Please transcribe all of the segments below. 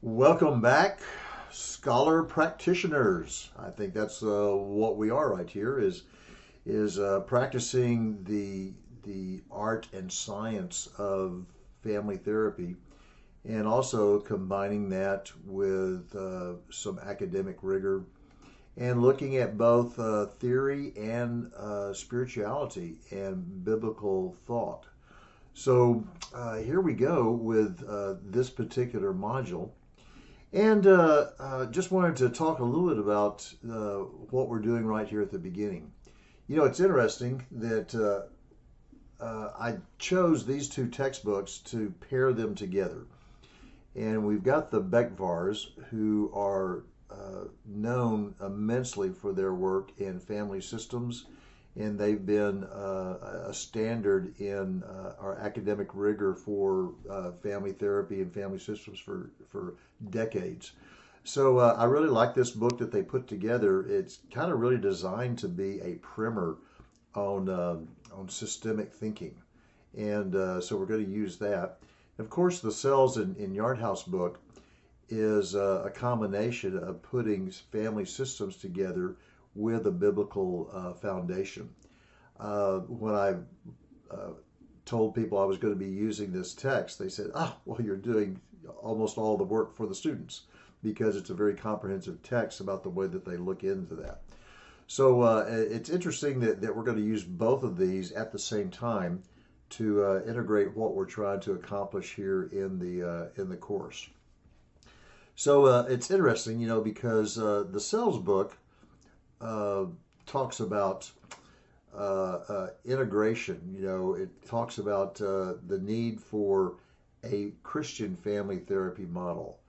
Welcome back, scholar practitioners. I think that's what we are right here. Is practicing the art and science of family therapy, and also combining that with some academic rigor and looking at both theory and spirituality and biblical thought. So here we go with this particular module. And just wanted to talk a little bit about what we're doing right here at the beginning. You know, it's interesting that I chose these two textbooks to pair them together. And we've got the Beckvars, who are known immensely for their work in family systems, and they've been a standard in our academic rigor for family therapy and family systems for decades. So I really like this book that they put together. It's kind of really designed to be a primer on systemic thinking, and so we're going to use that. Of course, the Cells in Yardhouse book is a combination of putting family systems together with a biblical foundation. When I uh, told people I was going to be using this text, they said, well, you're doing almost all the work for the students because it's a very comprehensive text about the way that they look into that. So it's interesting that we're going to use both of these at the same time to integrate what we're trying to accomplish here in the course. So it's interesting, because the Cells book uh, talks about integration. It talks about the need for a Christian family therapy model,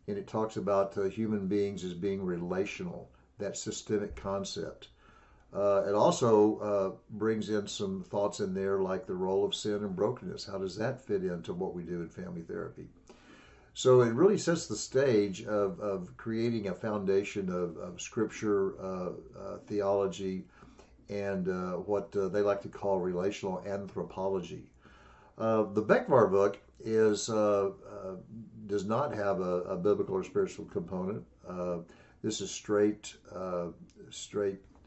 and it talks about human beings as being relational, that systemic concept. It also brings in some thoughts in there like the role of sin and brokenness. How does that fit into what we do in family therapy? So it really sets the stage of creating a foundation of scripture, theology, and what they like to call relational anthropology. The Beckvar book does not have a biblical or spiritual component. This is straight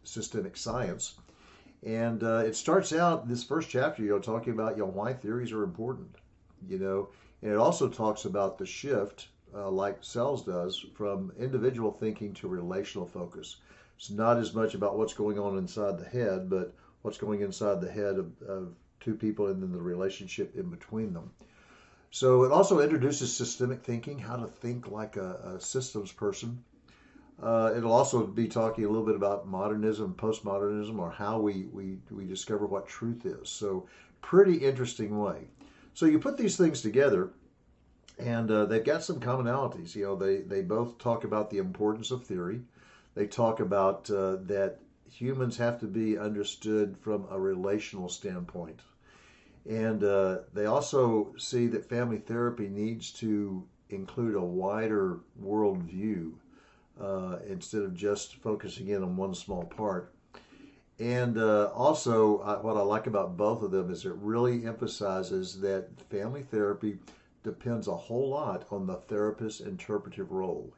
systemic science, and it starts out this first chapter, talking about why theories are important, and it also talks about the shift, like Cells does, from individual thinking to relational focus. It's not as much about what's going on inside the head, but what's going inside the head of two people and then the relationship in between them. So it also introduces systemic thinking, how to think like a systems person. It'll also be talking a little bit about modernism, postmodernism, or how we discover what truth is. So pretty interesting way. So you put these things together, and they've got some commonalities. They both talk about the importance of theory. They talk about that humans have to be understood from a relational standpoint. And they also see that family therapy needs to include a wider worldview instead of just focusing in on one small part. And also, what I like about both of them is it really emphasizes that family therapy depends a whole lot on the therapist's interpretive role.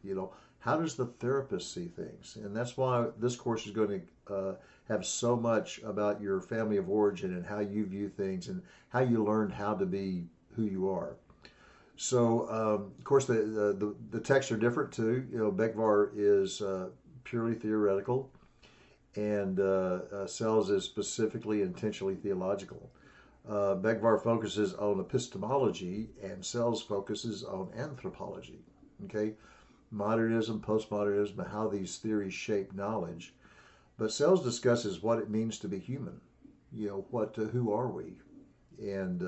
How does the therapist see things? And that's why this course is going to have so much about your family of origin and how you view things and how you learned how to be who you are. So, of course, the texts are different too. Beckvar is purely theoretical, and Cells is specifically intentionally theological. Beckvar focuses on epistemology, and Cells focuses on anthropology. Okay, modernism, postmodernism, and how these theories shape knowledge. But Cells discusses what it means to be human. Who are we? And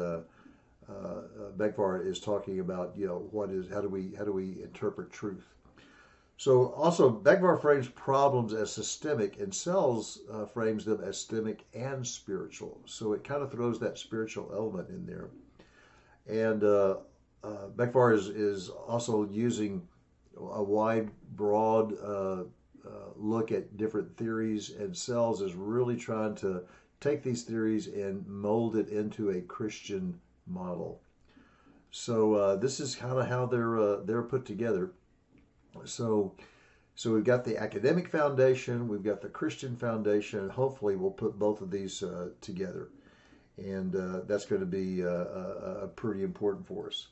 Beckvar is talking about how do we interpret truth. So also Beckvar frames problems as systemic, and Cells frames them as systemic and spiritual. So it kind of throws that spiritual element in there. And Beckvar is also using a wide, broad look at different theories, and Cells is really trying to take these theories and mold it into a Christian model. So this is kind of how they're put together. So so we've got the academic foundation, we've got the Christian foundation, and hopefully we'll put both of these together, and that's going to be pretty important for us.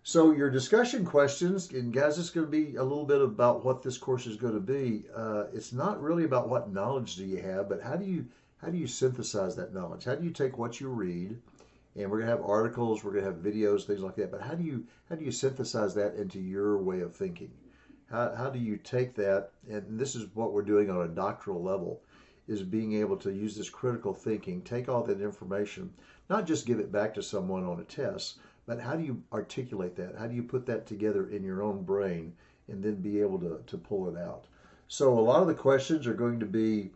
So your discussion questions, and guys, it's going to be a little bit about what this course is going to be. It's not really about what knowledge do you have, but how do you synthesize that knowledge? How do you take what you read, and we're going to have articles, we're going to have videos, things like that. But how do you synthesize that into your way of thinking? How do you take that? And this is what we're doing on a doctoral level, is being able to use this critical thinking, take all that information, not just give it back to someone on a test, but how do you articulate that? How do you put that together in your own brain and then be able to pull it out? So a lot of the questions are going to be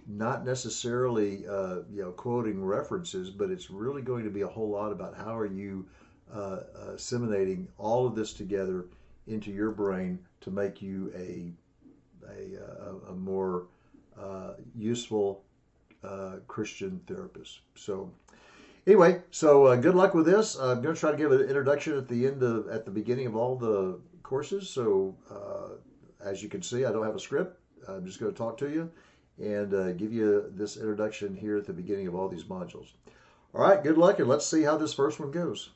not necessarily quoting references, but it's really going to be a whole lot about how are you assimilating all of this together into your brain to make you a more useful Christian therapist. So anyway, so good luck with this. I'm going to try to give an introduction at the beginning of all the courses. So as you can see, I don't have a script. I'm just going to talk to you and give you this introduction here at the beginning of all these modules. All right, good luck, and let's see how this first one goes.